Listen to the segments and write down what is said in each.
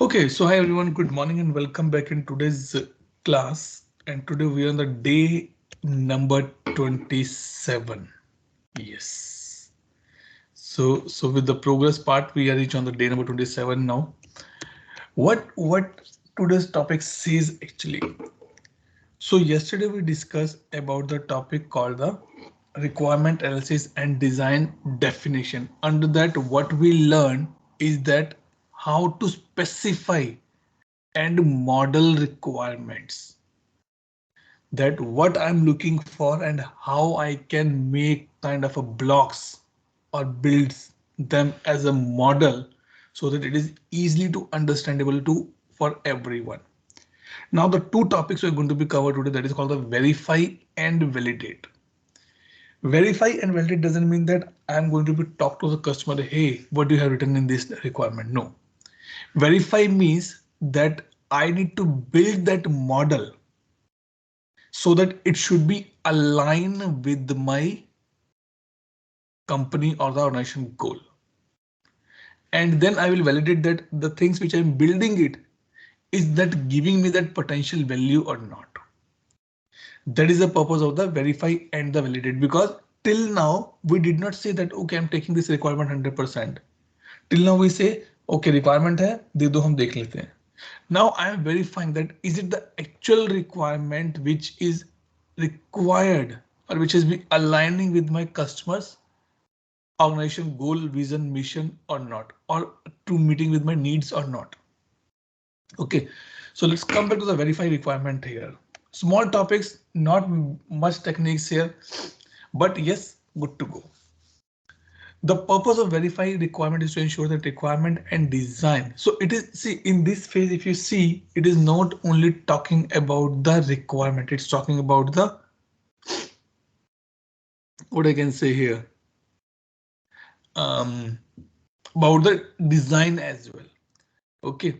Okay, so hi everyone, good morning and welcome back in today's class. And today we are on the day number 27. Yes. So with the progress part, we are each on the day number 27 now. What today's topic says actually. So yesterday we discussed about the topic called the requirement analysis and design definition. Under that, what we learn is that how to specify and model requirements, that what I'm looking for and how I can make kind of a blocks or builds them as a model so that it is easily to understandable to for everyone. Now the two topics we're going to be covered today, that is called the verify and validate. Verify and validate doesn't mean that I'm going to be talk to the customer, hey, what do you have written in this requirement? No. Verify means that I need to build that model so that it should be aligned with my company or the organization goal. And then I will validate that the things which I'm building it, is that giving me that potential value or not. That is the purpose of the verify and the validate, because till now we did not say that okay, I'm taking this requirement 100%. Till now we say okay, requirement hai, de do, hum dekh lete hain. Now I am verifying that is it the actual requirement which is required or which is be aligning with my customers organization goal, vision, mission or not, or to meeting with my needs or not. Okay, so let's come back to the verify requirement here. Small topics, not much techniques here, but yes, good to go. The purpose of verify requirement is to ensure that requirement and design. So it is, see, in this phase, if you see, it is not only talking about the requirement, it's talking about the, what I can say here, um, about the design as well. Okay.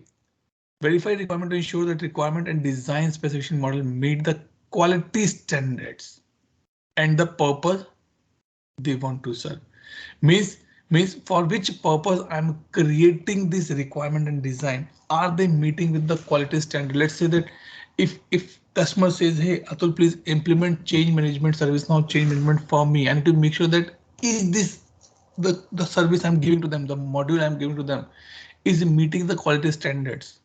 Verify requirement to ensure that requirement and design specification model meet the quality standards and the purpose they want to serve. Means for which purpose I'm creating this requirement and design. Are they meeting with the quality standard? Let's say that if customer says, hey Atul, please implement change management service now change management for me, and to make sure that is this the service I'm giving to them, the module I'm giving to them is meeting the quality standards.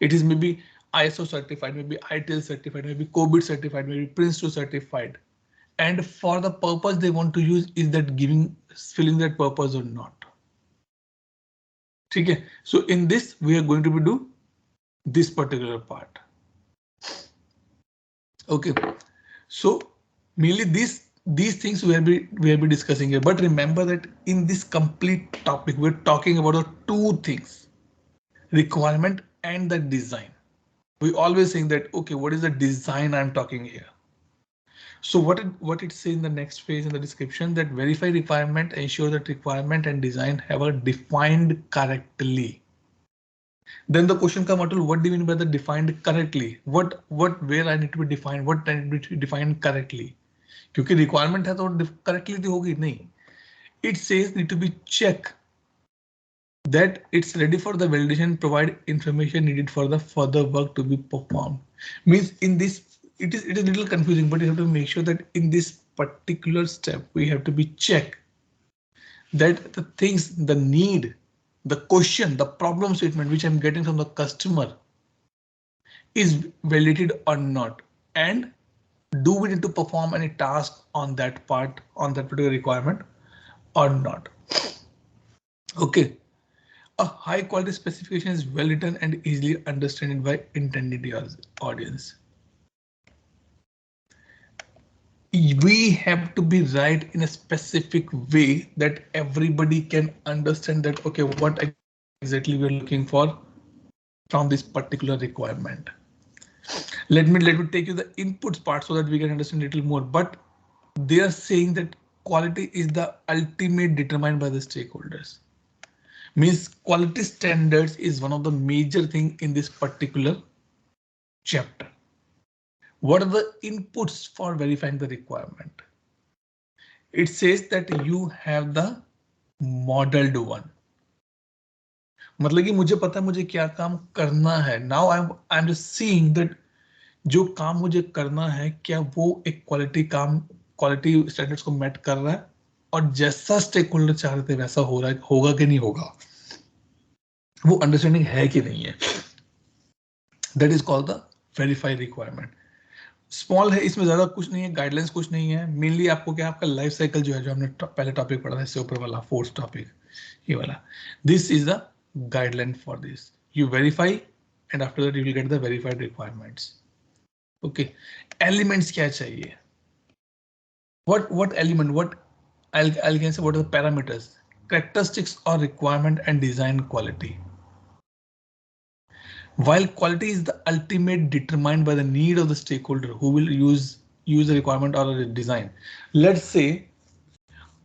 It is maybe ISO certified, maybe ITIL certified, maybe COBIT certified, maybe Prince2 certified. And for the purpose they want to use, is that giving, filling that purpose or not? Okay, so in this we are going to be do this particular part. Okay, so mainly these things we will be discussing here. But remember that in this complete topic we're talking about the two things, requirement and the design. We always saying that okay, what is the design I'm talking here? So what it says in the next phase in the description, that verify requirement ensure that requirement and design have a defined correctly. Then the question comes out, what do you mean by the defined correctly? What where I need to be defined, what I need to be defined correctly? क्योंकि requirement है तो correctly तो होगी नहीं. It says need to be check that it's ready for the validation, provide information needed for the further work to be performed. Means in this it is a little confusing, but you have to make sure that in this particular step we have to be check that the things, the need, the question, the problem statement which I'm getting from the customer is validated or not, and do we need to perform any task on that part, on that particular requirement or not. Okay. A high quality specification is well written and easily understood by intended audience. We have to be right in a specific way that everybody can understand that okay, what exactly we're looking for from this particular requirement. Let me take you the inputs part so that we can understand a little more. But they are saying that quality is the ultimate determined by the stakeholders. Means quality standards is one of the major thing in this particular chapter. What are the inputs for verifying the requirement? It says that you have the modeled one. मतलब कि मुझे पता है मुझे क्या काम करना है. Now I am just seeing that जो काम मुझे करना है क्या वो एक क्वालिटी स्टैंडर्ड्स को मेट कर रहा है, और जैसा स्टेक होल्डर चाह रहे थे वैसा हो रहा है, होगा कि नहीं होगा, वो अंडरस्टैंडिंग है कि नहीं है. That is called the verify requirement. Small है, इसमें ज्यादा कुछ नहीं है, गाइडलाइंस कुछ नहीं है. मेनली आपको क्या, आपका लाइफ साइकिल जो है, जो हमने पहले टॉपिक पढ़ा था, इससे ऊपर वाला फोर्थ टॉपिक, ये वाला, this is the guideline for this. You verify and after that you will get the verified requirements. Okay, elements क्या चाहिए, what element, what I'll can say what are the parameters, characteristics or requirement and design quality. While quality is the ultimate determined by the need of the stakeholder who will use the requirement or a design. Let's say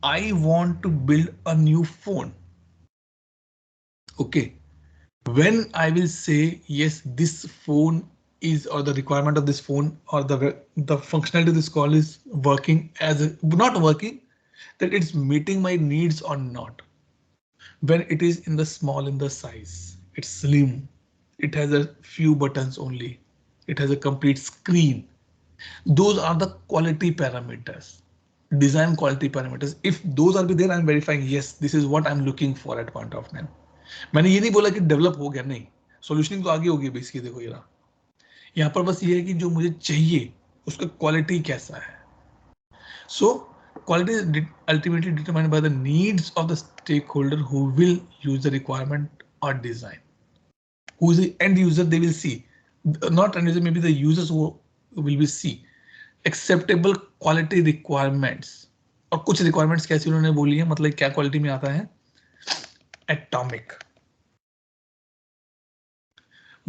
I want to build a new phone. Okay, when I will say yes, this phone is, or the requirement of this phone, or the functionality of this call is working as a, not working, that it's meeting my needs or not. When it is in the small in the size, it's slim, it has a few buttons only, it has a complete screen, those are the quality parameters, design quality parameters. If those are be there, I'm verifying yes, this is what I'm looking for at point of time. मैंने ये नहीं बोला कि develop हो गया, नहीं, सॉल्यूशनिंग तो आगे होगी बेसिकली. देखो ये रहा, यहाँ पर बस ये है कि जो मुझे चाहिए उसका क्वालिटी कैसा है. So quality is ultimately determined by the needs of the stakeholder who will use the requirement or design. Who is the end user, they will see. Not end user, maybe the users who will be see. Acceptable quality requirements. और कुछ requirements कैसी उन्होंने बोली है, मतलब क्या quality में आता है, atomic.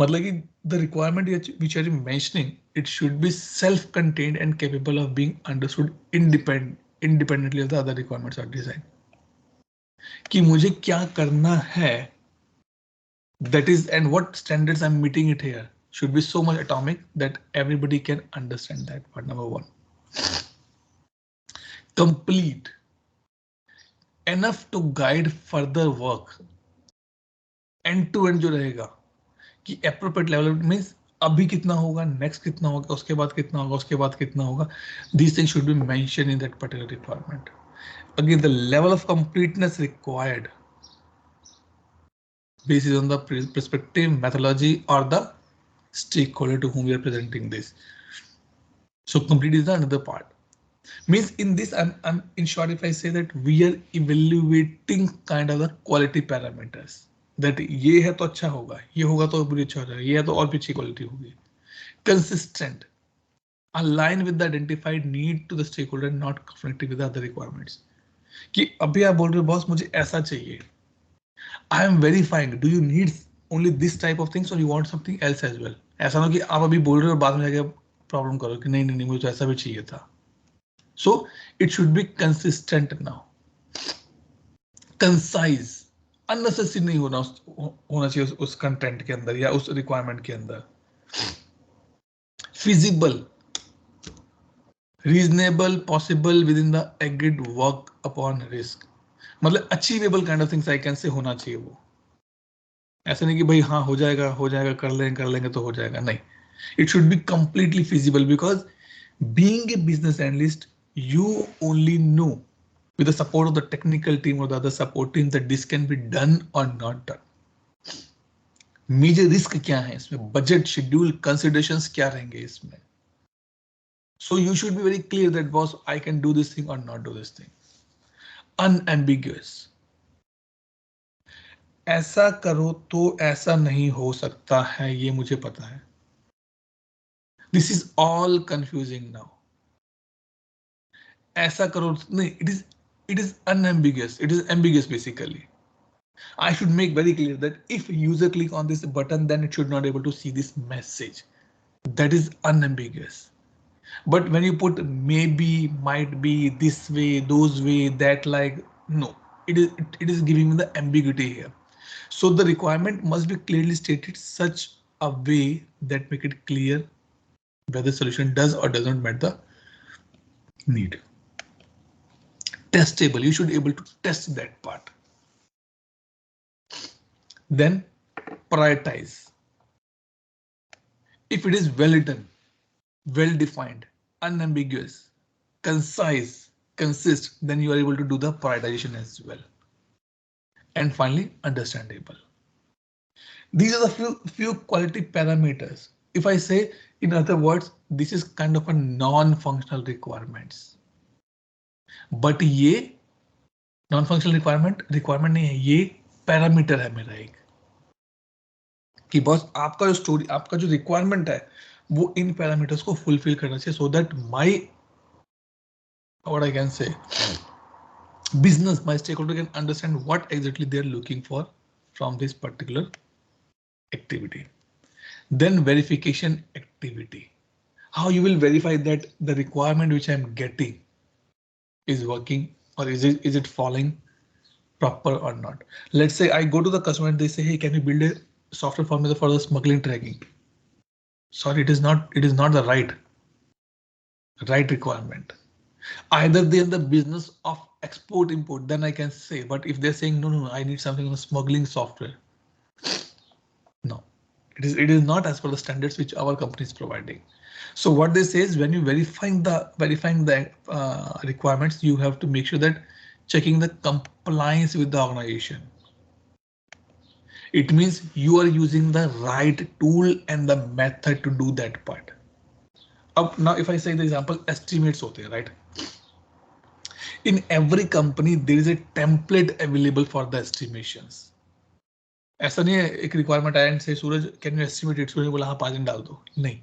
मतलब कि the requirement which are mentioning, it should be self-contained and capable of being understood independently of the other requirements or design. कि मुझे क्या करना है, that is, and what standards I'm meeting it here should be so much atomic that everybody can understand that part. Number one. Complete enough to guide further work. End to end जो रहेगा कि appropriate level means अभी कितना होगा, next कितना होगा, उसके बाद कितना होगा, उसके बाद कितना होगा. These things should be mentioned in that particular requirement. Again, the level of completeness required based on the perspective, methodology, or the stakeholder to whom we are presenting this. So complete is the another part. Means in this, I'm in short, if I say that we are evaluating kind of the quality parameters. That ये है तो अच्छा होगा, ये होगा तो बुरी अच्छा हो जाएगा, ये है तो और भी अच्छी क्वालिटी होगी. Consistent, align with the identified need to the stakeholder, not conflicting with the other requirements. कि अभी आप बोल रहे हो बॉस मुझे ऐसा चाहिए, I am verifying, do you need only this type of things or you want something else as well? ऐसा ना कि आप अभी बोल रहे हो बाद में जाके प्रॉब्लम करो कि नहीं नहीं नहीं मुझे तो ऐसा भी चाहिए था. So it should be consistent now. Concise, unnecessary नहीं होना चाहिए उस कंटेंट के अंदर या उस रिक्वायरमेंट के अंदर. Feasible, reasonable, possible within the agreed work upon risk. मतलब achievable kind of things I can say होना चाहिए वो. ऐसा नहीं कि भाई हाँ हो जाएगा कर लेंगे तो हो जाएगा, नहीं. It should be completely feasible because being a business analyst, you only know with the support of the technical team or the other support team that this can be done or not done. Major risk क्या है इसमें, budget, schedule, considerations क्या रहेंगे इसमें. So you should be very clear that boss, I can do this thing or not do this thing. Unambiguous. ऐसा करो तो ऐसा नहीं हो सकता है, ये मुझे पता है. This is all confusing now. ऐसा करो नहीं, it is unambiguous, it is ambiguous basically. I should make very clear that if user click on this button, then it should not able to see this message. That is unambiguous. But when you put maybe, might be, this way, those way, that, like, no, it is giving me the ambiguity here. So the requirement must be clearly stated such a way that make it clear whether solution does or does not meet the need. Testable, you should be able to test that part. Then prioritize. If it is well written, well defined, unambiguous, concise, consist, then you are able to do the prioritization as well. And finally, understandable. These are the few quality parameters. If I say, in other words, this is kind of a non-functional requirements. But ये non-functional requirement नहीं है, ये parameter है मेरा एक, कि boss आपका जो स्टोरी, आपका जो रिक्वायरमेंट है वो इन पैरामीटर्स को फुलफिल करना चाहिए, so that my, what I can say, business, my stakeholder can understand what exactly they are looking for from this particular activity. Then verification activity. How you will verify that the requirement which I am getting is working, or is it following proper or not. Let's say I go to the customer and they say, hey, can you build a software for me for the smuggling tracking? Sorry, it is not the right requirement. Either they're in the business of export import, then I can say, but if they're saying no, I need something on smuggling software, no, it is not as per the standards which our company is providing. So what they say is, when you verifying the requirements, you have to make sure that checking the compliance with the organization. It means you are using the right tool and the method to do that part. Now if I say the example, estimates होते हैं, right? In every company there is a template available for the estimations. ऐसा नहीं है एक requirement आया and say, Suraj can you estimate it? सूरज बोला हाँ 5 दिन डाल दो, नहीं.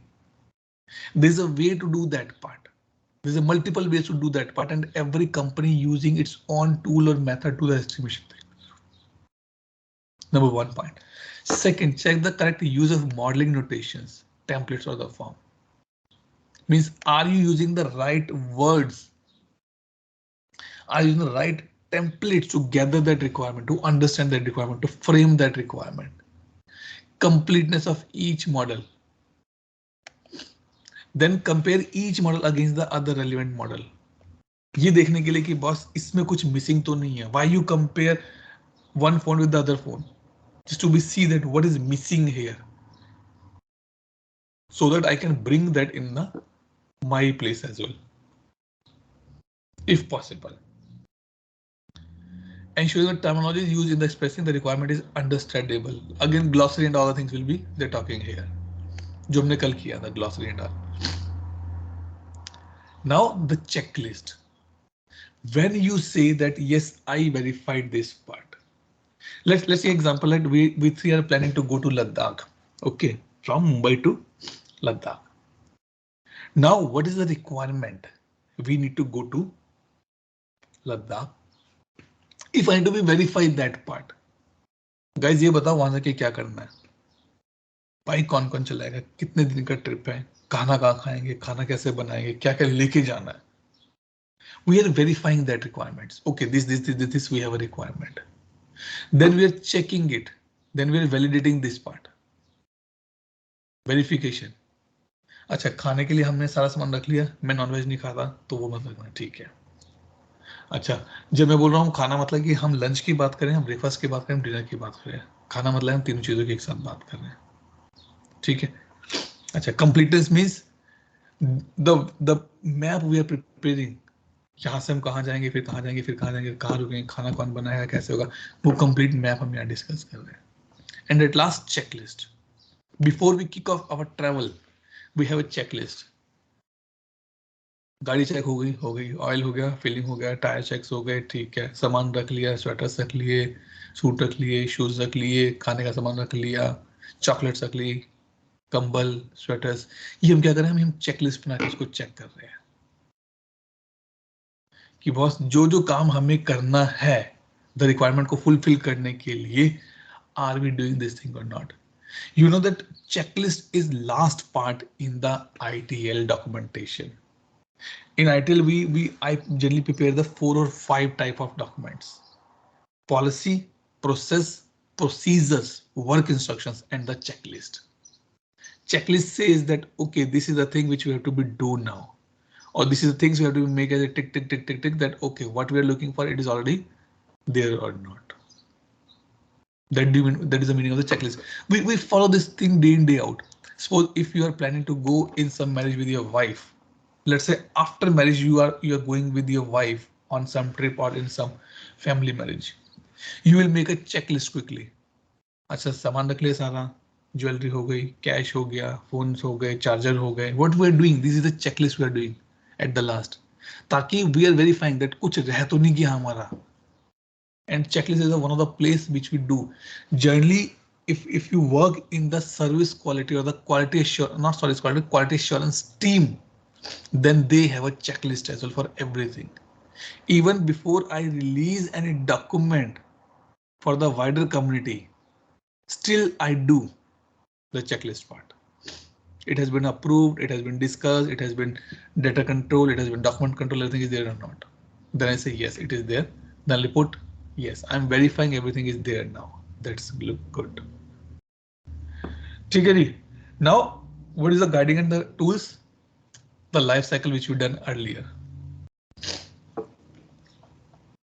There is a way to do that part. There's a multiple ways to do that part, and every company using its own tool or method to the estimation thing. Number one point. Second, check the correct use of modeling notations, templates, or the form. Means, are you using the right words? Are you using the right templates to gather that requirement, to understand that requirement, to frame that requirement? Completeness of each model. Then compare each model against the other relevant model. ये देखने के लिए कि boss इसमें कुछ missing तो नहीं है. Why you compare one phone with the other phone? Just to be see that what is missing here, so that I can bring that in my place as well, if possible. Ensure the terminology used in the expressing the requirement is understandable. Again, glossary and all the things will be they're talking here. जो हमने कल किया था, glossary and all. Now the checklist. When you say that yes, I verified this part. Let's say example that we three are planning to go to Ladakh. Okay, from Mumbai to Ladakh. Now, what is the requirement? We need to go to Ladakh. If I need to be verified that part, guys, ये बताओ वहां से क्या करना है? Bike कौन कौन चलाएगा? कितने दिन का ट्रिप है? खाना कहाँ खाएंगे? खाना कैसे बनाएंगे? क्या क्या लेके जाना है? We are verifying that requirements. Okay, this we have a requirement. Then we are checking it. Then we are validating this part. Verification. अच्छा, खाने के लिए हमने सारा सामान रख लिया. मैं नॉनवेज नहीं खाता तो वो मत रखना, ठीक है. अच्छा, जब मैं बोल रहा हूँ खाना मतलब कि हम लंच की बात करें, हम ब्रेकफास्ट की बात करें, डिनर की बात करें. खाना मतलब हम तीनों चीजों की एक साथ बात कर रहे हैं, ठीक है. अच्छा, completeness means the map we are preparing. यहाँ से हम कहाँ जाएंगे, फिर कहाँ जाएंगे, फिर कहाँ जाएंगे, कहाँ रुकेंगे, खाना कौन बनाएगा, कैसे होगा, वो कंप्लीट मैप हम यहाँ डिस्कस कर रहे हैं. And at last, checklist. Before we kick off our travel, we have a checklist. गाड़ी चेक हो गई, ऑयल हो गया, फिलिंग हो गया, टायर चेक्स हो गए, ठीक है, सामान रख लिया, स्वेटर्स रख लिए, सूट रख लिए, शूज रख लिए, खाने का सामान रख लिया, चॉकलेट्स रख ली, कंबल, स्वेटर्स. ये हम क्या कर रहे हैं, हम चेकलिस्ट बना के इसको चेक कर रहे हैं कि बॉस जो जो काम हमें करना है द रिक्वायरमेंट को फुलफिल करने के लिए, are we doing this thing or not. You know that checklist is last part in the ITL documentation. In ITL, I generally prepare the 4 or 5 type of documents: policy, process, procedures, work instructions, and the checklist. Checklist says that okay, this is the thing which we have to be do now, or this is the things we have to make as a tick tick tick tick tick, that okay, what we are looking for, it is already there or not. That is the meaning of the checklist. We follow this thing day in day out. Suppose if you are planning to go in some marriage with your wife, let's say after marriage you are going with your wife on some trip or in some family marriage, you will make a checklist quickly. अच्छा सामान रख लिया सारा, jewellery हो गई, cash हो गया, phones हो गए, चार्जर हो गए. What we are doing, this is the checklist we are doing at the last, ताकि we are verifying that कुछ रह तो नहीं गया हमारा. And checklist is one of the place which we do generally. If you work in the service quality or the quality assurance, not service quality, quality assurance team, then they have a checklist as well for everything. Even before I release any document for the wider community, still I do the checklist part. It has been approved, it has been discussed, it has been data control, it has been document control, everything is there or not. Then I say yes, it is there. Then I put yes, I'm verifying everything is there now. That's look good. Okay, now what is the guiding and the tools? The life cycle which we done earlier.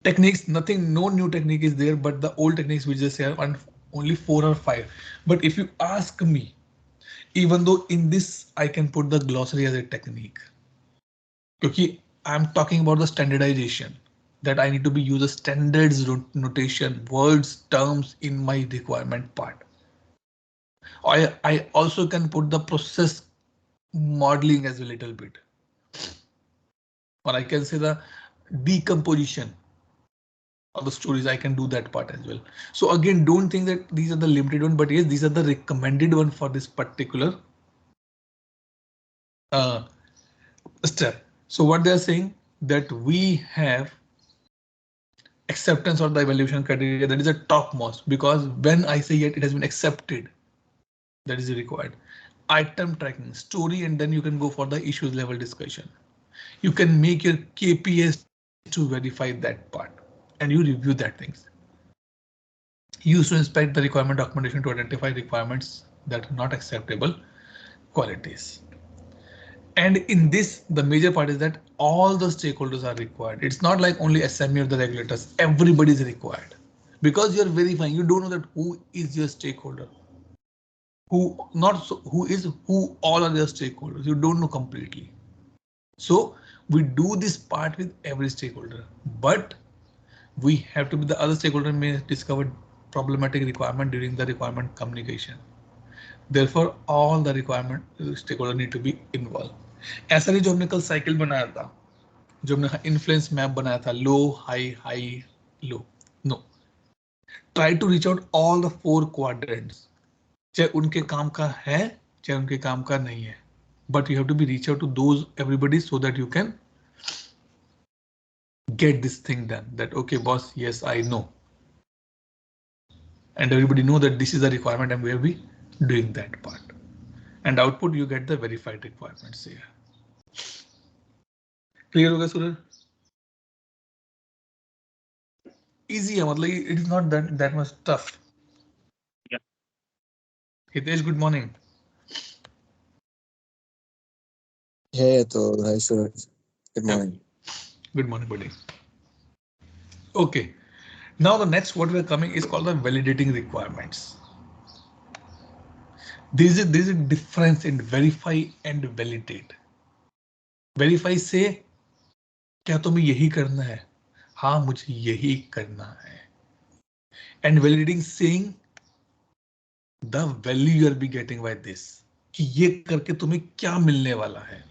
Techniques, nothing, no new technique is there, but the old techniques we just have only 4 or 5. But if you ask me, even though in this I can put the glossary as a technique, because I'm talking about the standardization, that I need to be use a standards notation, words, terms in my requirement part. I also can put the process modeling as a little bit, or I can say the decomposition of the stories. I can do that part as well. So again, don't think that these are the limited one, but yes, these are the recommended one for this particular step. So what they are saying, that we have acceptance of the evaluation criteria, that is a topmost, because when I say yet it has been accepted, that is required. Item tracking, story, and then you can go for the issues level discussion. You can make your KPIs to verify that part, and you review that things. Use to inspect the requirement documentation to identify requirements that are not acceptable qualities. And in this, the major part is that all the stakeholders are required. It's not like only SME or the regulators, everybody is required. Because you're verifying, you don't know that who is your stakeholder, who not so, who all are your stakeholders. You don't know completely. So we do this part with every stakeholder, but we have to be the other stakeholder may discover problematic requirement during the requirement communication. Therefore, all the requirement stakeholder need to be involved. ऐसा नहीं जो हमने कल cycle बनाया था, जो हमने influence map बनाया था, low high low, no, try to reach out all the 4 quadrants, चाहे उनके काम का है चाहे उनके काम का नहीं है, but you have to be reach out to those everybody so that you can get this thing done. That okay boss, yes I know, and everybody know that this is the requirement and we will be doing that part, and output you get the verified requirements here. Clear होगा सूरज? Easy है, मतलब it is not that much tough. Yeah. Hitesh, good morning. Hey, to hi Suraj. Good Yep. morning. Good morning, buddy. Okay, now the next what we are coming is called the validating requirements. There is a difference in verify and validate. Verify से क्या तुम्हें यही करना है? हाँ मुझे यही करना है. And validating saying the value you are be getting by this, कि ये करके तुम्हें क्या मिलने वाला है.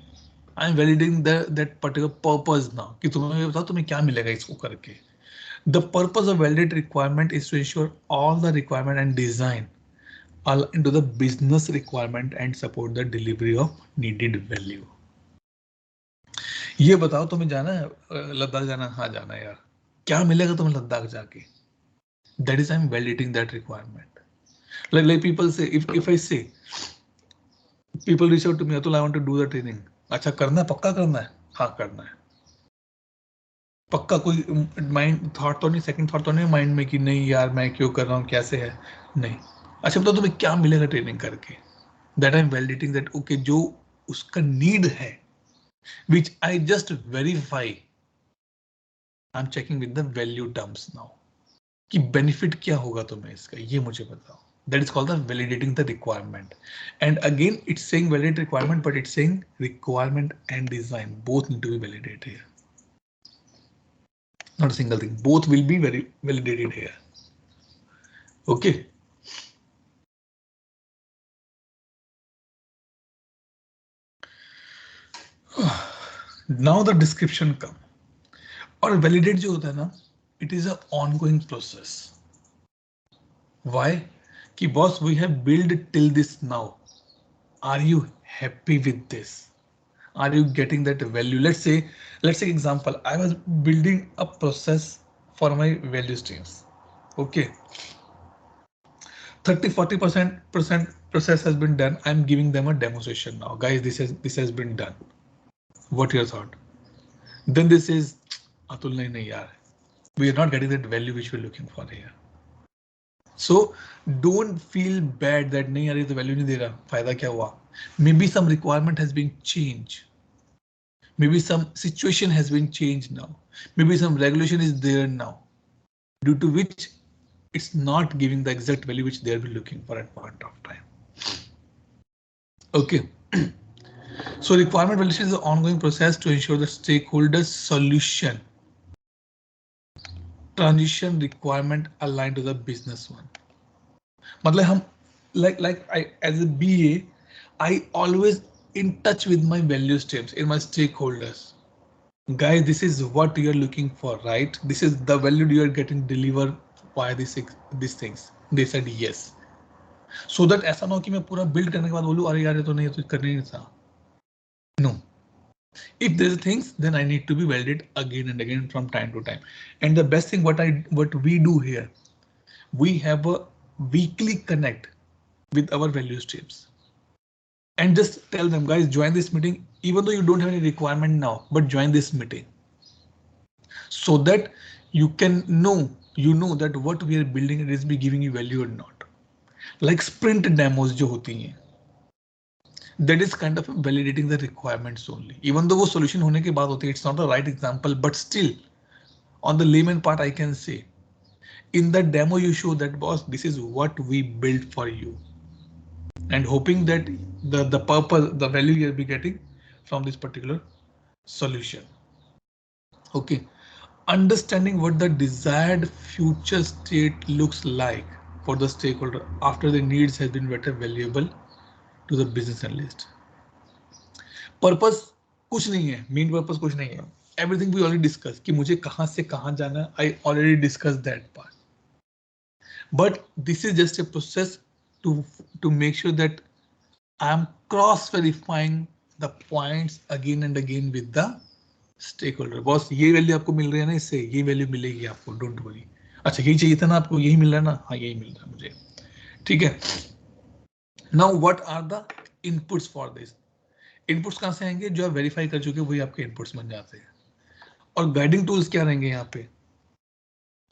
I am validating that particular purpose now, कि तुम्हें ये बताओ तुम्हें क्या मिलेगा इसको करके. The purpose of validate requirement is to ensure all the requirement and design are into the business requirement and support the delivery of needed value. ये बताओ तुम्हें जाना है लद्दाख जाना, हाँ जाना है यार, क्या मिलेगा तुम्हें लद्दाख जाके? That is I'm validating that requirement. Like people say, if I say, people reach out to me, Atul, I want to do the training. अच्छा करना है, पक्का करना है? हाँ करना है. पक्का कोई माइंड थॉट तो नहीं, सेकंड थॉट तो नहीं माइंड में कि नहीं यार मैं क्यों कर रहा हूँ, कैसे है, नहीं. अच्छा बताओ तुम्हें क्या मिलेगा ट्रेनिंग करके? That I am validating that okay जो उसका नीड है, which I just verify, I'm checking with the value terms now. कि बेनिफिट क्या होगा तुम्हें इसका, ये मुझे बताओ. That is called the validating the requirement. And again, it's saying validate requirement, but it's saying requirement and design both need to be validated here. Not a single thing. Both will be very validated here. Okay. Now the description come. और validate जो होता है ना, it is an ongoing process. Why? कि boss, we have built till this now. Are you happy with this? Are you getting that value? Let's say example, I was building a process for my value streams. Okay, 30-40% process has been done. I'm giving them a demonstration now, guys. This has been done. What your thought? Then this is Atul, nahi yaar, we are not getting that value which we're looking for here. So don't feel bad that nahi yaar, ye to value nahi de raha, फायदा क्या हुआ? Maybe some requirement has been changed. Maybe some situation has been changed now. Maybe some regulation is there now, due to which it's not giving the exact value which they'll be looking for at point of time. Okay. So requirement validation is an ongoing process to ensure the stakeholders solution transition requirement aligned to the business one. मतलब हम like I as a BA, I always in touch with my value streams in my stakeholders. Guys, this is what you are looking for, right? This is the value you are getting delivered by these things. They said yes. So that ऐसा ना हो कि मैं पूरा build करने के बाद बोलूं अरे यार ये तो नहीं, तो करना ही नहीं था. No. If there's things, then I need to be validated again and again from time to time. And the best thing what we do here, we have a weekly connect with our value streams. And just tell them, guys, join this meeting, even though you don't have any requirement now, but join this meeting. So that you can know that what we are building is be giving you value or not. Like sprint demos जो होती हैं, that is kind of validating the requirements only. Even though वो solution होने के बाद होती है, it's not the right example, but still on the layman part I can say, in the demo you show that boss, this is what we built for you, and hoping that the purpose, the value you'll be getting from this particular solution. Okay. Understanding what the desired future state looks like for the stakeholder after the needs has been better valuable to the business analyst. Purpose कुछ नहीं है, main purpose कुछ नहीं है. Everything we already discussed कि मुझे कहां से कहां जाना है, I already discussed that part. But this is just a process to make sure that I am cross verifying the points again and again with the stakeholder. Boss ये value आपको मिल रही है ना, इससे ये वैल्यू मिलेगी आपको, डोंट वरी. अच्छा यही चाहिए था ना आपको, यही मिल रहा है ना, हाँ यही मिल रहा है मुझे, ठीक है. Now what are the inputs for this? Inputs कहां से आएंगे? जो आप वेरीफाई कर चुके वही आपके इनपुट्स बन जाते हैं. और गाइडिंग टूल्स क्या रहेंगे यहाँ पे?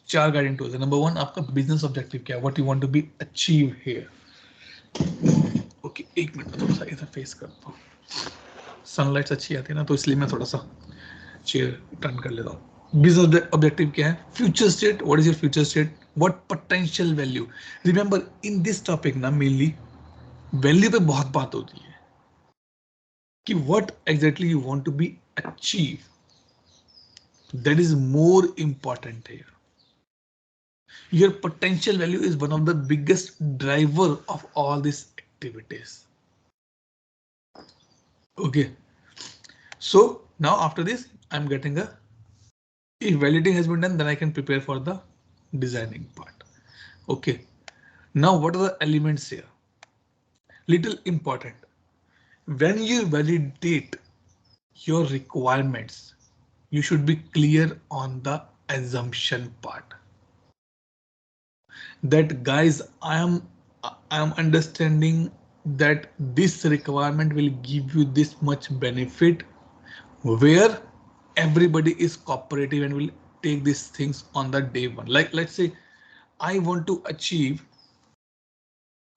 4 गाइडिंग टूल्स है. नंबर 1, आपका बिजनेस ऑब्जेक्टिव क्या है, what you want to be achieve here. Okay, एक मिनट थोड़ा सा इधर फेस करता हूँ, सनलाइट अच्छी आती है ना, तो इसलिए मैं थोड़ा सा चेयर टर्न कर लेता हूँ. बिजनेस ऑब्जेक्टिव क्या है? Future state, what is your future state, what potential value. Remember in this topic ना मेनली वैल्यू पे बहुत बात होती है कि what exactly you want to be achieve. That is more important here. Your potential value is one of the biggest driver of all these activities. Okay, so now after this I'm getting a, if validating has been done, then I can prepare for the designing part. Okay, now what are the elements here? Little important. When you validate your requirements, you should be clear on the assumption part. That guys, I am understanding that this requirement will give you this much benefit, where everybody is cooperative and will take these things on the day one. Like let's say I want to achieve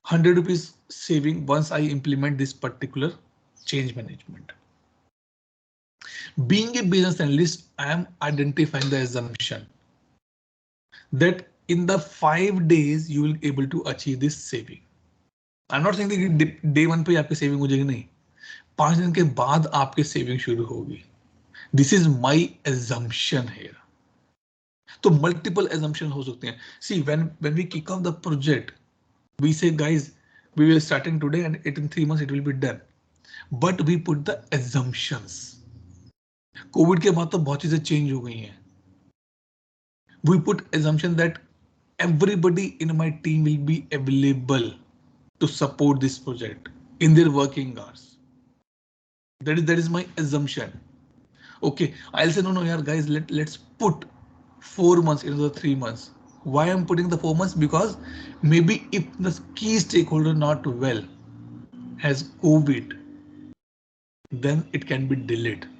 100 rupees saving once I implement this particular change management. Being a business analyst, I am identifying the assumption that in the 5 days you will able to achieve this saving. I am not saying कि day one पे आपकी saving हो जाएगी, नहीं, 5 दिन के बाद आपकी सेविंग शुरू होगी. This is my assumption here. तो मल्टीपल एजम्पशन हो सकते हैं. See when we kick off the project we say guys we will starting today and it in 3 months it will be done, but we put the assumptions. Covid के बाद तो बहुत चीजें change हो गई हैं. We put assumption that everybody in my team will be available to support this project in their working hours. That is my assumption. Okay, I'll say no, yeah, guys, let's put 4 months into the 3 months. Why I'm putting the 4 months? Because maybe if the key stakeholder not well has COVID, then it can be delayed.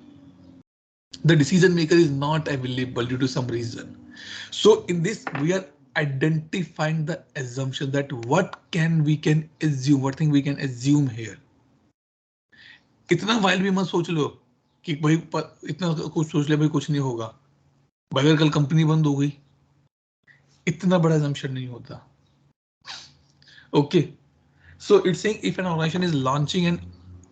The decision maker is not available due to some reason. So in this, we are identifying the assumption that what can assume, what thing we can assume here. इतना while भी मत सोच लो कि भाई इतना कुछ सोच ले भाई कुछ नहीं होगा, अगर कल कंपनी बंद हो गई, इतना बड़ा assumption नहीं होता. Okay, so it's saying if an organization is launching an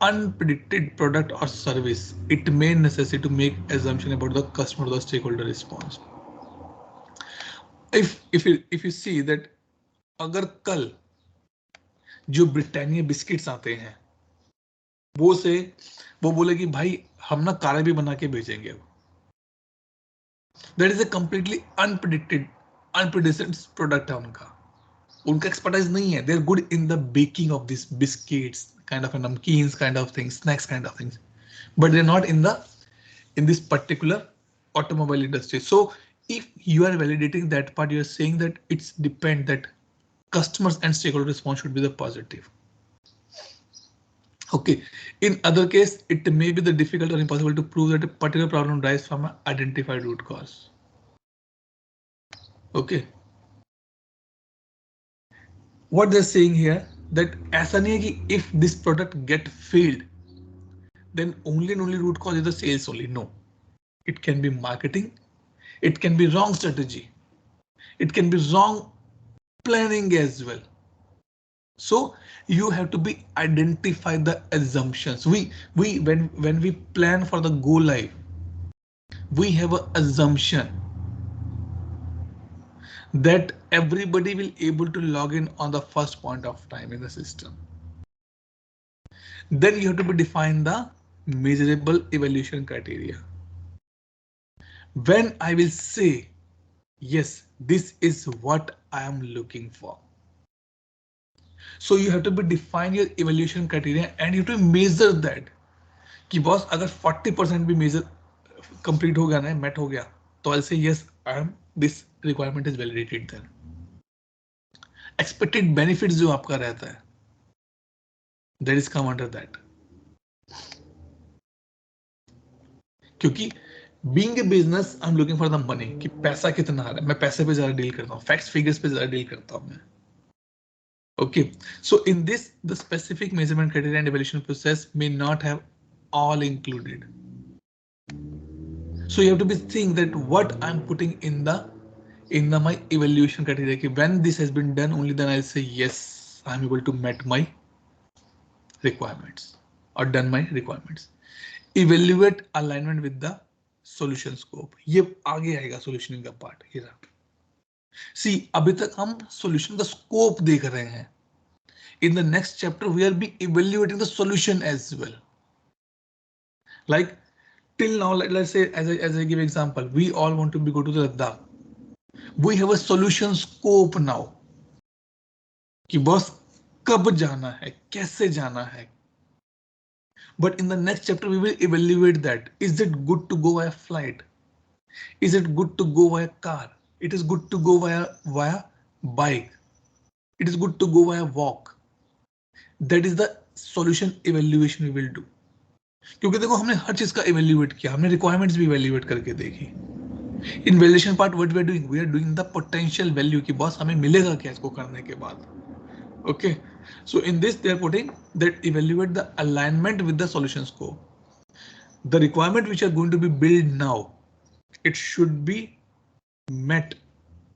unpredicted product or service, it may necessitate to make assumption about the customer or the stakeholder response. If you see that अगर कल जो Britannia biscuits आते हैं वो बोले कि भाई हम ना कारें भी बना के बेचेंगे, that is a completely unpredicted product है उनका एक्सपर्टाइज नहीं है. They are good in the baking of this biscuits, kind of namkeens, kind of things, snacks kind of things, but they are not in this particular automobile industry. So if you are validating that part, you are saying that it's depend that customers and stakeholder response should be the positive. Okay, in other case it may be the difficult or impossible to prove that a particular problem derives from an identified root cause. Okay, what they're saying here that ऐसा नहीं है कि if this product get failed then only and only root cause is the sales only. No, it can be marketing, it can be wrong strategy, it can be wrong planning as well. So you have to be identify the assumptions. We when we plan for the go live, we have an assumption that everybody will able to log in on the first point of time in the system. Then you have to be define the measurable evaluation criteria. When I will say yes, this is what I am looking for. So you have to be define your evaluation criteria and you have to measure that कि boss अगर 40% भी major complete हो गया ना, met हो गया, तो I'll say yes, I am this requirement is validated. then expected benefits जो आपका रहता है that is come under that. क्योंकि being a business I'm looking for the money कि पैसा कितना आ रहा है, मैं पैसे पे ज्यादा डील करता हूँ, फैक्ट्स फिगर्स पे ज्यादा डील करता हूँ मैं. Okay, so in this the specific measurement criteria and evaluation process may not have all included. So you have to be think that what I'm putting in the my evaluation criteria. When this has been done, only then I'll say yes, I'm able to meet my requirements or done my requirements. Evaluate alignment with the solution scope. ये आगे आएगा solutioning का part. ये रहा. See, अभी तक हम solution का scope देख रहे हैं. In the next chapter, we will be evaluating the solution as well. Like till now, let's say as I give example, we all want to be go to the Ladakh. We have a solution scope now कि boss कब जाना है, कैसे जाना है. But in the next chapter we will evaluate that. Is it good to go via flight? Is it good to go via car? It is good to go via bike. It is good to go via walk. That is the solution evaluation we will do. क्योंकि देखो हमने हर चीज का evaluate किया, हमने requirements भी evaluate करके देखी. In valuation part what we are doing? We are doing the potential value कि बॉस हमें मिलेगा क्या इसको करने के बाद. Okay, so in this they are putting that evaluate the alignment with the solution scope. The requirement which are going to be built now, it should be met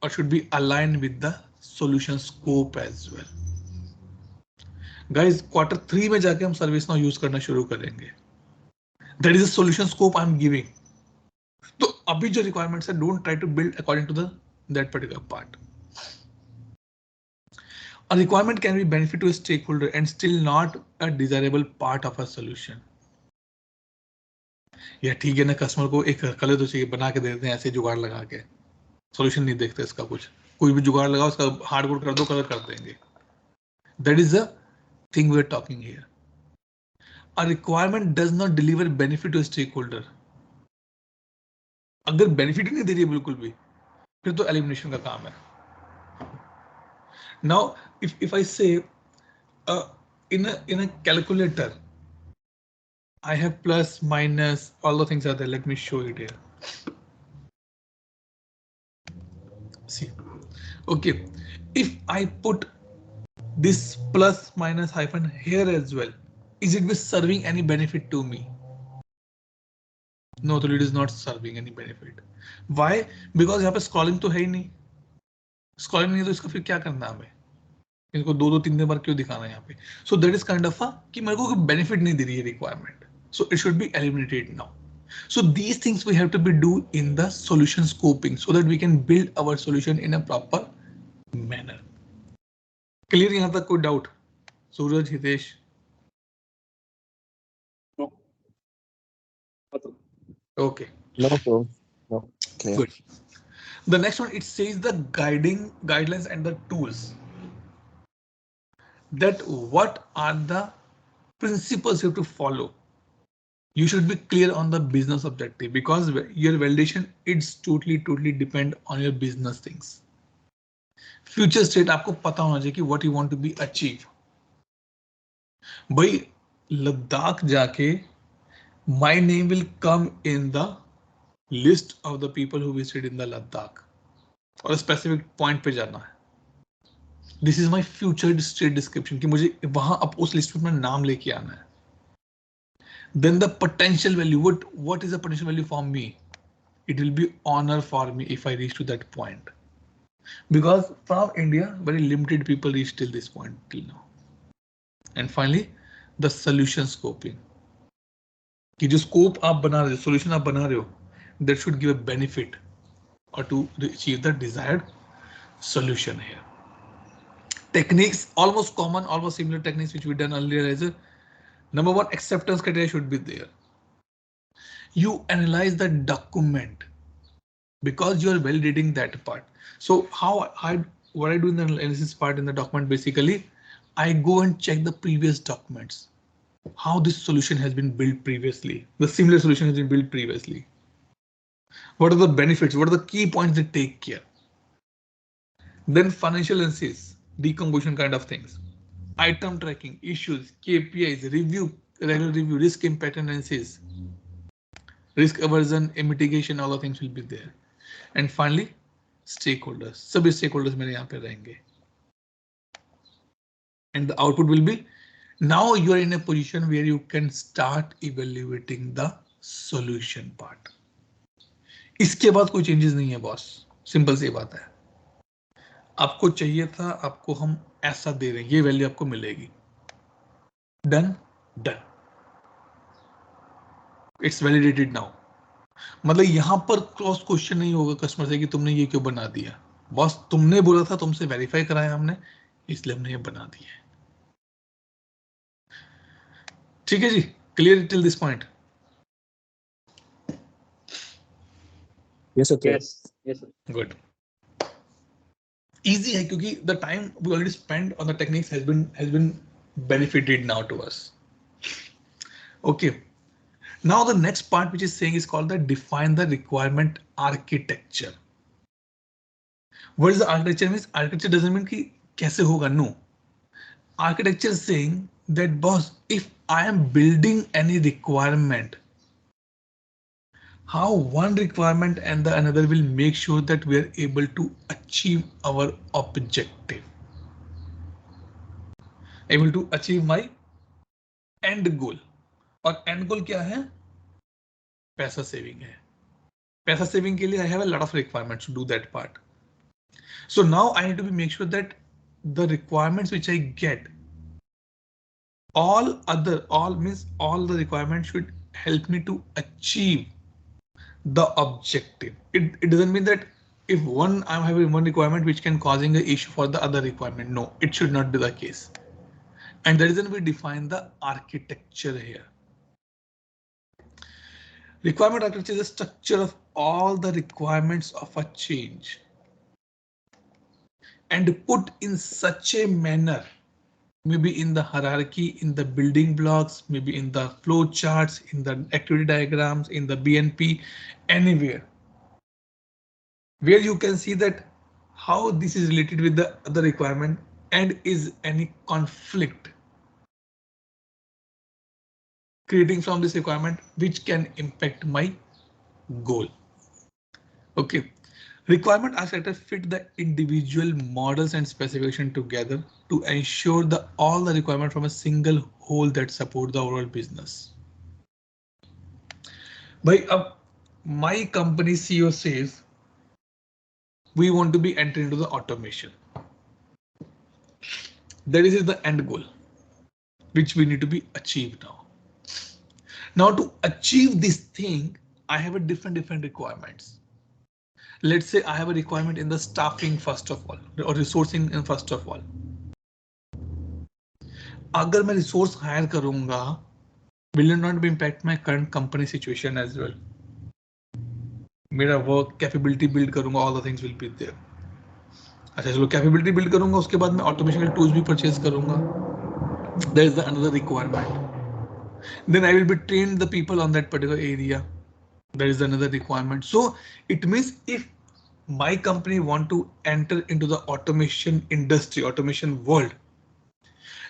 or should be aligned with the solution scope as well. Guys, Q3 में जाके हम service now use करना शुरू करेंगे. That is the solution scope I'm giving. तो अभी जो requirements है, don't try to build according to the that particular part. A requirement can be benefit to a stakeholder and still not a desirable part of a solution. या ठीक है ना, customer को एक कलर तो चाहिए, बना के दे देते हैं ऐसे जुगाड़ लगा के, सॉल्यूशन नहीं देखते इसका कुछ, कोई भी जुगाड़ लगाओ उसका हार्ड कोड कर दो, कलर कर देंगे. That is the thing we are talking here. A requirement does not deliver benefit to stakeholder. अगर बेनिफिट ही नहीं दे रही है बिल्कुल भी, फिर तो एलिमिनेशन का काम है. नाउ इफ आई से in a calculator I have plus minus all the things are there. Let me show it here. See, okay, if I put this plus minus hyphen here as well, is it be serving any benefit to me? No, तो it is not serving any benefit. Why? Because यहाँ पे scrolling तो है ही नहीं. Scrolling नहीं है तो इसका फिर क्या करना है हमें? इनको दो दो तीन बार क्यों दिखाना है यहाँ पे? So that is kind of a कि मेरे को benefit नहीं दे रही है requirement. So it should be eliminated now. So these things we have to be do in the solution scoping so that we can build our solution in a proper manner. Clear यहाँ तक कोई doubt? Suraj, Hitesh? No. Okay. No, bro. No. Okay. Good. The next one, it says the guidelines and the tools. That what are the principles you have to follow. You should be clear on the business objective because your validation it's totally depend on your business things. Future state आपको पता होना चाहिए कि what you want to be achieve. भाई लद्दाख जाके my name will come in the list of the people who visited in the Ladakh और specific point पे जाना है. This is my future state description कि मुझे वहां अब उस लिस्ट में अपना नाम लेके आना है. Then the potential value, what is the potential value for me? It will be honor for me if I reach to that point. Because from India, very limited people reach till this point till now. And finally, the solution scoping. कि जो scope आप बना रहे हो, solution आप बना रहे हो, that should give a benefit or to achieve the desired solution here. Techniques, almost common, almost similar techniques which we done earlier as a number one, acceptance criteria should be there. You analyze the document because you are validating that part. So what I do in the analysis part in the document, basically, I go and check the previous documents. How this solution has been built previously. The similar solution has been built previously. What are the benefits? What are the key points they take care? Then financial analysis, decomposition kind of things. Item tracking, issues, KPIs, regular review, risk impact analysis, risk aversion, mitigation, all the things will be there. And finally, stakeholders. सभी stakeholders मेरे यहाँ पे रहेंगे. And the output will be, now you are in a position where you can start evaluating the solution part. इसके बाद कोई changes नहीं है बॉस. सिंपल सी बात है. आपको चाहिए था, आपको हम ऐसा दे रहे हैं, ये वैल्यू आपको मिलेगी. Done. It's validated now. मतलब यहां पर क्रॉस क्वेश्चन नहीं होगा कस्टमर से कि तुमने ये क्यों बना दिया. बॉस तुमने बोला था, तुमसे वेरीफाई कराया हमने, इसलिए हमने ये बना दिया है. ठीक है जी, clear till this point? Yes, okay. Yes, sir. Good. Easy है क्योंकि the time we already spend on the techniques has been benefited now to us. Okay. Now the next part which is saying is called the define the requirement architecture. What is the architecture means? Architecture doesn't mean कि कैसे होगा, no. Architecture is saying that boss, if I am building any requirement, how one requirement and the another will make sure that we are able to achieve our objective, able to achieve my end goal. और end goal क्या है? पैसा saving है. पैसा saving के लिए I have a lot of requirements to do that part. So now I need to make sure that the requirements which I get, all the requirements should help me to achieve the objective. It doesn't mean that if I'm having one requirement which can causing an issue for the other requirement. No, it should not be the case. And that is when we define the architecture here. Requirement architecture is the structure of all the requirements of a change and put in such a manner, maybe in the hierarchy, in the building blocks, maybe in the flow charts, in the activity diagrams, in the BNP, anywhere where you can see that how this is related with the other requirement and is any conflict creating from this requirement which can impact my goal. Okay. Requirement architecture fit the individual models and specification together to ensure that all the requirement from a single whole that support the overall business. By my company CEO says we want to be entering into the automation. That is the end goal which we need to be achieved now. Now to achieve this thing, I have a different requirements. Let's say I have a requirement in the staffing first of all or resourcing in first of all. अगर मैं resource hire करूंगा, will it not be impact my current company situation as well? मेरा work capability build करूंगा, all the things will be there. अच्छा चलो capability build करूंगा, उसके बाद मैं automation के tools भी purchase करूंगा. There is the another requirement. Then I will be trained the people on that particular area. There is another requirement. So it means if my company want to enter into the automation industry, automation world,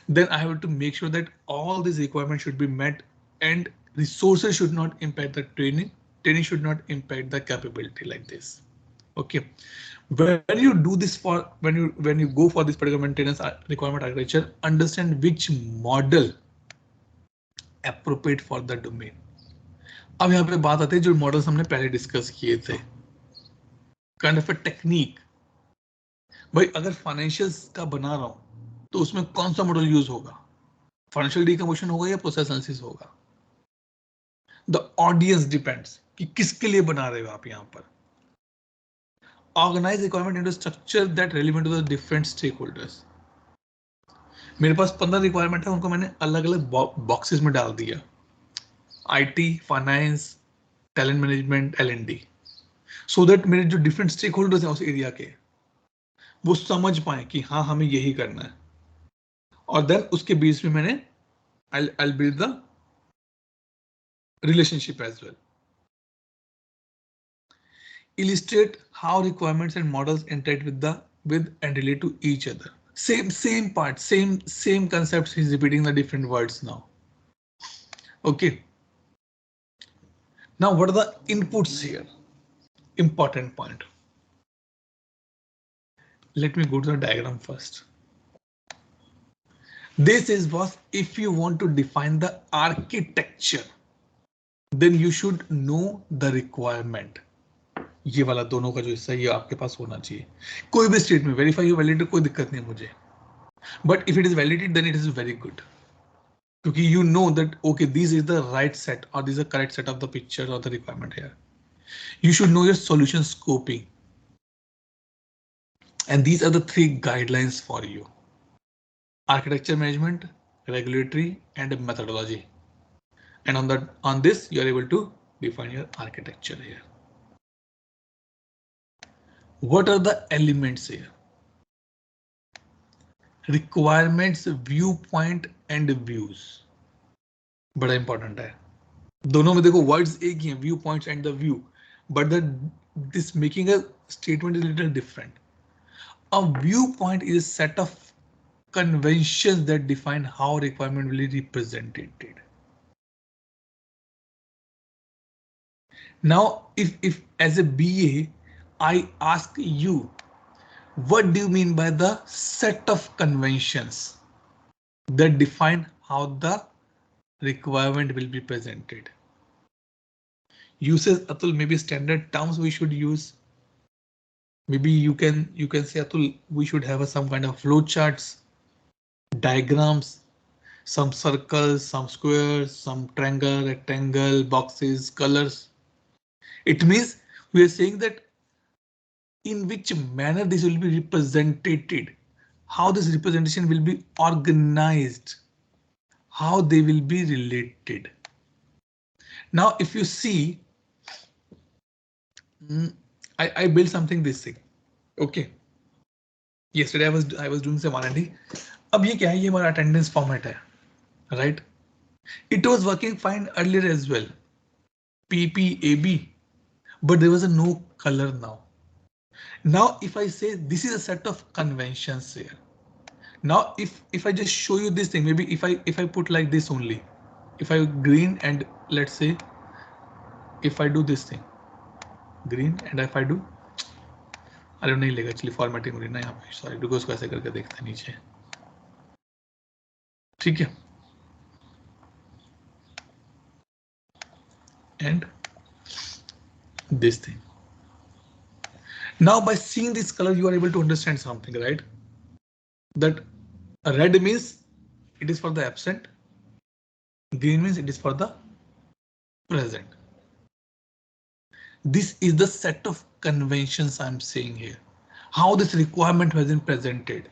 then I have to make sure that all these requirements should be met and resources should not impact the training. Training should not impact the capability like this. Okay. When you do this for when you go for this particular maintenance requirement architecture, understand which model appropriate for the domain. अब यहाँ पे बात आती है जो models हमने पहले discuss किए थे, काइंड ऑफ अ टेक्निक. भाई अगर फाइनेंशियल्स का बना रहा हूं तो उसमें कौन सा मॉडल यूज होगा, फाइनेंशियल डिकम्पोजिशन होगा या प्रोसेस एनालिसिस होगा. द ऑडियंस डिपेंड्स कि किसके लिए बना रहे हो आप यहाँ पर. Organise requirement into structure that relevant to the different stakeholders. मेरे पास 15 रिक्वायरमेंट है, उनको मैंने अलग अलग बॉक्सेस में डाल दिया. IT, finance, talent management, L&D, so that मेरे जो डिफरेंट स्टेक होल्डर्स हैं उस एरिया के वो समझ पाए कि हाँ हमें यही करना है. और देन उसके बीच में मैंने I'll build the relationship as well. Illustrate how requirements and models interact with and relate to each other. Same part, same concepts. He's repeating the different words now. Okay. Now what are the inputs here? Important point. Let me go to the diagram first. This is what if you want to define the architecture, then you should know the requirement. ये वाला दोनों का जो हिस्सा ये आपके पास होना चाहिए. कोई भी स्टेट में वेरीफाई हो वैलिड कोई दिक्कत नहीं मुझे, but if it is validated then it is very good, क्योंकि you know that okay this is the right set or this is the correct set of the picture or the requirement here. You should know your solution scoping, and these are the 3 guidelines for you: architecture management, regulatory, and methodology. And on this you are able to define your architecture here. What are the elements here? Requirements, viewpoint and views बड़ा important है. दोनों में देखो words एक ही हैं, view points and the view, but this making a statement is a little different. A viewpoint is a set of conventions that define how requirement will be represented. Now if as a BA I ask you, what do you mean by the set of conventions that define how the requirement will be presented? You says Atul, maybe standard terms we should use. Maybe you can say, Atul, we should have some kind of flow charts, diagrams, some circles, some squares, some triangle, rectangle, boxes, colors. It means we are saying that in which manner this will be represented, how this representation will be organized, how they will be related. Now, if you see, I built something this thing. Okay. Yesterday I was doing some R&D. अब ये क्या है? ये हमारा attendance format है, right? It was working fine earlier as well. PPAB, but there was a no color now. Now, if I say this is a set of conventions here. Now, if I just show you this thing, maybe if I put like this only, if I green and let's say if I do this thing, green and if I do, अरे नहीं लेगा actually formatting हो रही ना यहाँ पे, sorry रुको उसको ऐसे करके देखते हैं नीचे, ठीक है, and this thing. Now by seeing this color you are able to understand something, right? That red means it is for the absent, green means it is for the present. This is the set of conventions I'm saying here. How this requirement has been presented.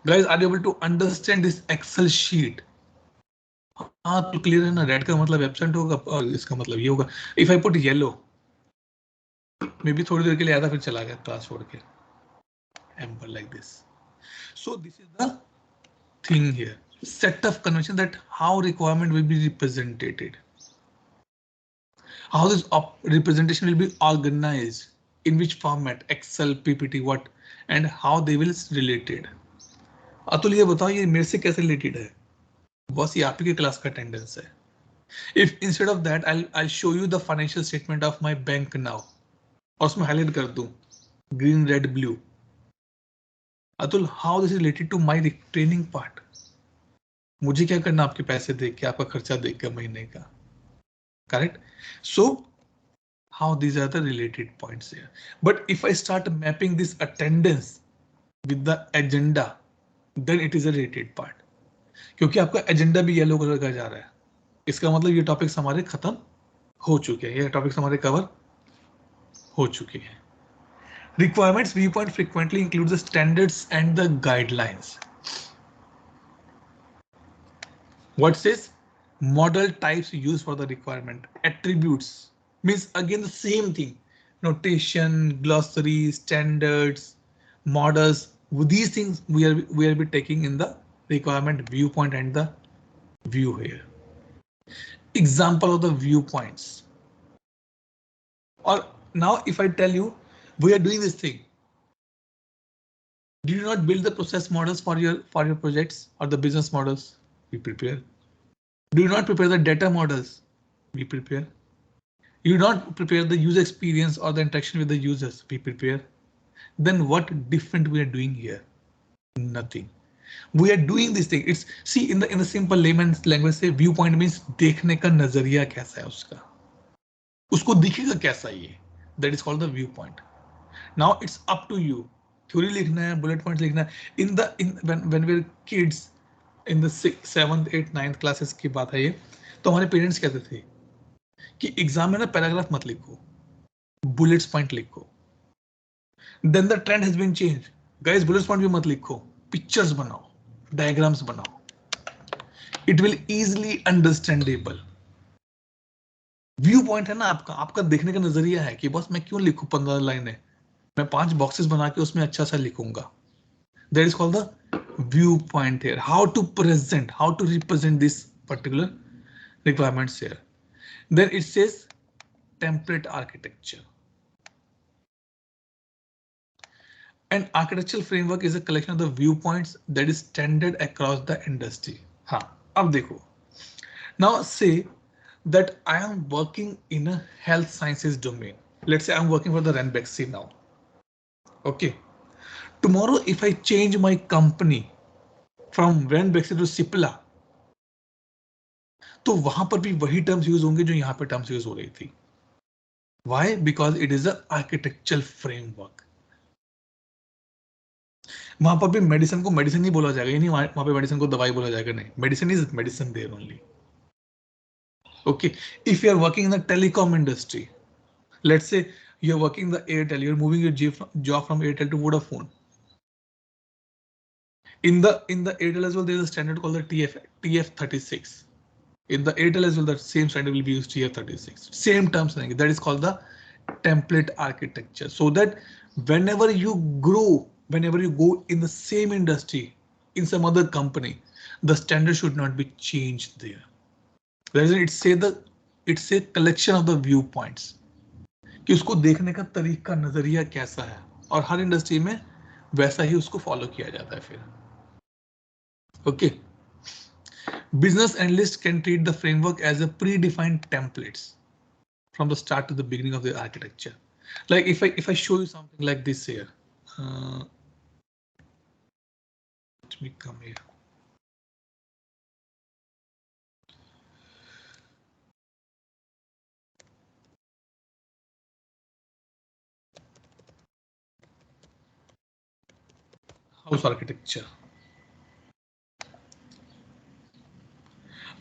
Guys, are you able to understand this Excel sheet? हाँ तो clear है ना, red का मतलब absent होगा और इसका मतलब ये होगा. If I put yellow, may be थोड़ी देर के लिए आया था फिर चला गया क्लास छोड़ के, emperor like this. So this is the thing here, set of convention that how requirement will be represented, how this representation will be organized, in which format, Excel, PPT, what, and how they will related. Atul ये बताओ ये मेरे से कैसे related है? बस ये आप ही के क्लास का अटेंडेंस है. If instead of that I'll show you the financial statement of my bank now, और उसमें हाईलाइट कर दूं green, red, blue. Atul how this is related to my training part? मुझे क्या करना आपके पैसे देख के, आपका खर्चा देख के महीने का, correct? So how these are the related points here. But if I start mapping this attendance with the agenda, then it is a related part. क्योंकि आपका एजेंडा भी येलो कलर का जा रहा है, इसका मतलब ये टॉपिक्स हमारे खत्म हो चुके हैं, ये टॉपिक्स हमारे कवर हो चुके हैं. Requirements viewpoint frequently includes the standards and the guidelines. What says? Model types used for the requirement. Attributes means again the same thing. Notation, glossary, standards, models. These things we are be taking in the requirement viewpoint and the view here. Example of the viewpoints. Or now if I tell you we are doing this thing, did you not build the process models for your projects or the business models? We prepare. Do you not prepare the data models? We prepare. You do not prepare the user experience or the interaction with the users. We prepare. Then what different we are doing here? Nothing. We are doing this thing. It's see in the simple layman's language say viewpoint means देखने का नजरिया कैसा है उसका, उसको दिखेगा कैसा ये. That is called the viewpoint. Now it's up to you. Theory लिखना है, bullet points लिखना है. When we're kids, in the 6th, 7th, 8th, 9th classes की बात है ये, तो हमारे पेरेंट्स कहते थे कि एग्जाम में ना पैराग्राफ मत लिखो, बुलेट्स पॉइंट लिखो. Then the trend has been change. Guys bullets point भी मत लिखो, पिक्चर्स बनाओ, डायग्राम्स बनाओ. It will easily understandable. View point है ना आपका, आपका देखने का नजरिया है कि बस मैं क्यों लिखूं 15 लाइनें, मैं 5 बॉक्सेस बना के उसमें अच्छा सा लिखूंगा. That is called the viewpoint here. How to present, how to represent this particular requirements here. Then it says template architecture. An architectural framework is a collection of the viewpoints that is standard across the industry. हाँ, अब देखो. Now say that I am working in a health sciences domain. Let's say I'm working for the Ranbaxy now. Okay. Tomorrow if I change my company from Ranbaxy to Cipla, तो वहां पर भी वही terms use होंगे जो यहां पे terms use हो रही थी. Why? Because it is a architectural framework. वहां पर भी मेडिसिन को मेडिसिन नहीं बोला जाएगा, ये नहीं वहां पे मेडिसिन को दवाई बोला जाएगा, नहीं, medicine is medicine there only. Okay, if you are working in the telecom industry, let's say you're working in the Airtel, you're moving your job from Airtel to Vodafone. In the Airtel as well, there is a standard called the TF36. In the Airtel as well, that same standard will be used, TF36. Same terms, that is called the template architecture. So that whenever you grow, whenever you go in the same industry, in some other company, the standard should not be changed there. It's a collection of the viewpoints कि उसको देखने का तरीका, नजरिया कैसा है, और हर industry में वैसा ही उसको फॉलो किया जाता है फिर. Okay, business analyst can treat the framework as a pre defined templates from the start to the beginning of the architecture. Like if I show you something like this here, let me come here. House architecture.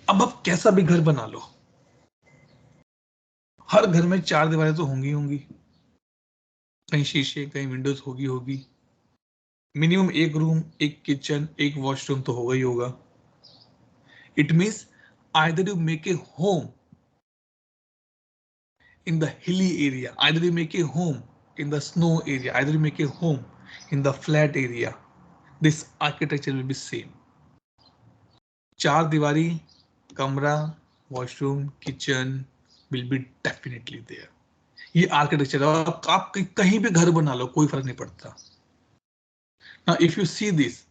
अब आप कैसा भी घर बना लो, हर घर में चार दीवारें तो होंगी होंगी, कहीं शीशे कहीं विंडोज होगी होगी, मिनिमम एक रूम एक किचन एक वॉशरूम तो होगा ही होगा. It means either you make a home in the hilly area, either you make a home in the snow area, either you make a home in the flat area, this architecture will be same. चार दीवारी, कमरा, washroom, kitchen will be definitely there. ये architecture है. आप कहीं भी घर बना लो, कोई फर्क नहीं पड़ता. Now if you see this,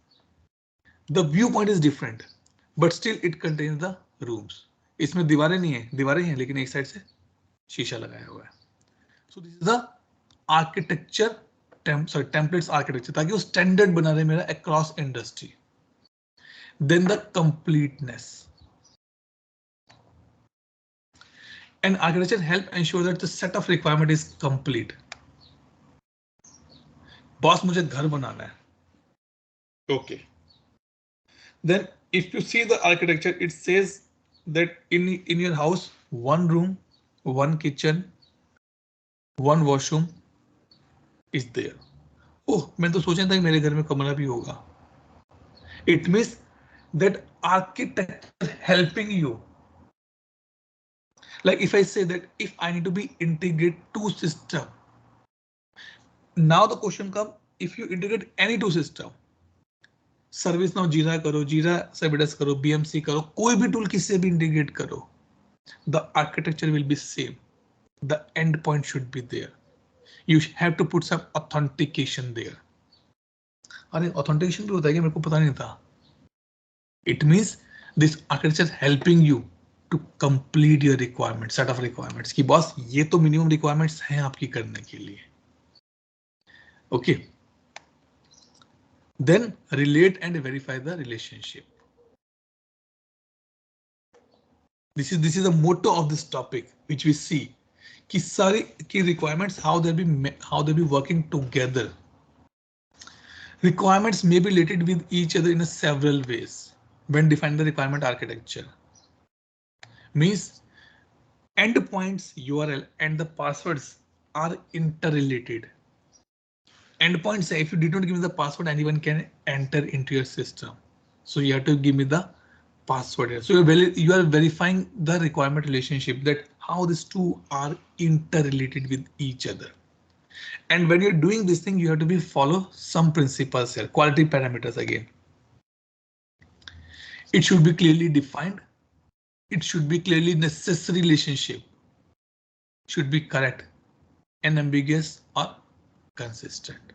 the viewpoint is different, but still it contains the rooms. इसमें दीवारें नहीं है, दीवारें हैं लेकिन एक साइड से शीशा लगाया हुआ है. So this is the architecture, templates architecture, ताकि वो standard बना रहे मेरा across industry. Then the completeness. And architecture help ensure that the set of requirement is complete. Boss, मुझे घर बनाना है. Okay. Then if you see the architecture, it says that in your house, one room, one kitchen, one washroom is there. Oh, मैं तो सोचा था कि मेरे घर में कमरा भी होगा. It means that architecture helping you. Like if I say that if I need to be integrate two system, now the question comes, if you integrate any two system, service now जीरा करो, जीरा service करो, BMC करो, कोई भी tool किससे भी integrate करो, the architecture will be same, the endpoint should be there. You have to put some authentication there. अरे authentication भी होता है कि मेरे को पता नहीं था. It means this architecture helping you to complete your requirements, set of requirements कि बॉस ये तो minimum requirements हैं आपकी करने के लिए. Okay. Then relate and verify the relationship. This is the motto of this topic, which we see कि सारी की requirements how they be working together. Requirements may be related with each other in a several ways when defining the requirement architecture. Means endpoints, URL, and the passwords are interrelated. Endpoints say if you did not give me the password, anyone can enter into your system. So you have to give me the password here. So you are verifying the requirement relationship, that how these two are interrelated with each other. And when you're doing this thing, you have to be follow some principles here, quality parameters again. It should be clearly defined. It should be clearly necessary relationship. Should be correct, unambiguous or consistent.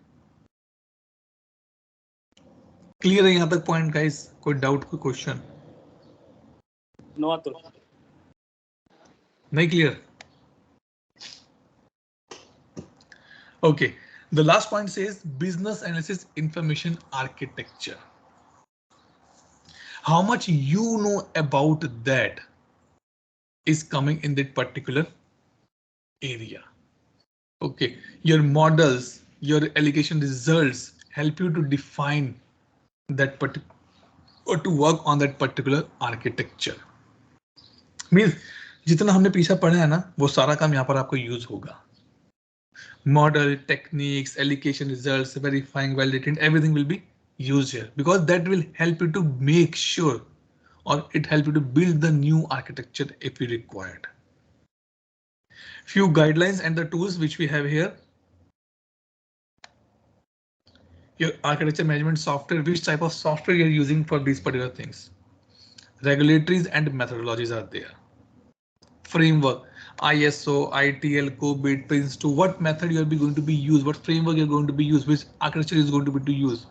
Clear है यहां तक point guys? कोई doubt, कोई question? No Atul. नहीं clear? Okay, the last point says business analysis information architecture. How much you know about that is coming in that particular area. Okay, your models, your allocation results, help you to define that particular or to work on that particular architecture. Means जितना हमने पीछे पढ़ा है ना वो सारा काम यहाँ पर आपको यूज होगा. Model, techniques, allocation results, verifying, validating, everything will be used here because that will help you to make sure or it help you to build the new architecture if you required. Few guidelines and the tools which we have here. Your architecture management software, which type of software you're using for these particular things. Regulatories and methodologies are there. Framework, ISO, ITL, COBIT, Prince2, what method you'll be going to be used, what framework you're going to be used, which architecture is going to be to use.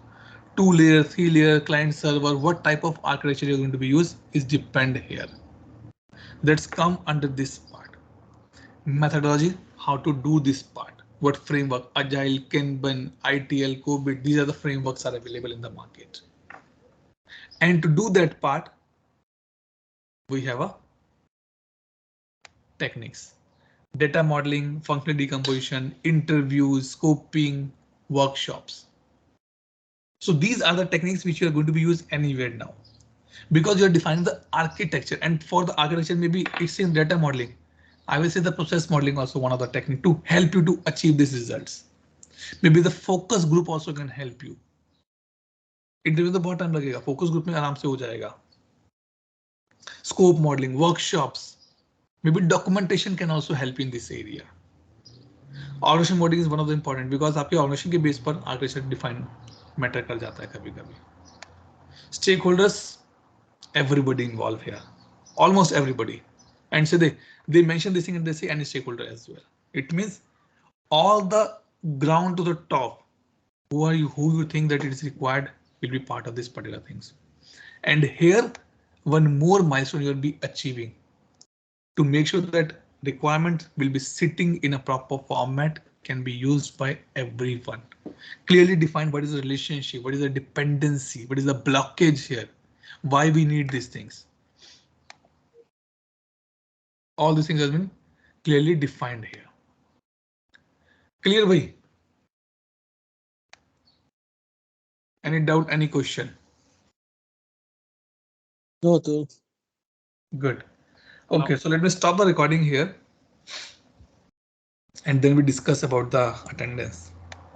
2-layer, 3-layer, client server, what type of architecture you're going to be used is depend here. That's come under this part. Methodology, how to do this part. What framework, Agile, Kanban, ITL, COBIT, these are the frameworks are available in the market. And to do that part, we have a techniques. Data modeling, functional decomposition, interviews, scoping, workshops. So these are the techniques which you are going to be used anywhere now because you're defining the architecture, and for the architecture, maybe it's in data modeling. I will say the process modeling also one of the technique to help you to achieve these results. Maybe the focus group also can help you. Interview तो बहुत time लगेगा, focus group में आराम से हो जाएगा. Scope modeling, workshops, maybe documentation can also help you in this area. Organization modeling is one of the important because आपके organization के base पर architecture define matter कर जाता है कभी कभी. Stakeholders, everybody involved here, almost everybody, and so they mention this thing and they say any stakeholder as well. It means all the ground to the top, who you think that it is required will be part of this particular things. And here one more milestone you'll be achieving to make sure that requirements will be sitting in a proper format, can be used by everyone. Clearly define what is the relationship, what is the dependency, what is the blockage here, why we need these things. All these things has been clearly defined here. Clear, bhai? Any doubt, any question? No, too. Good. Okay, so let me stop the recording here and then we discuss about the attendance.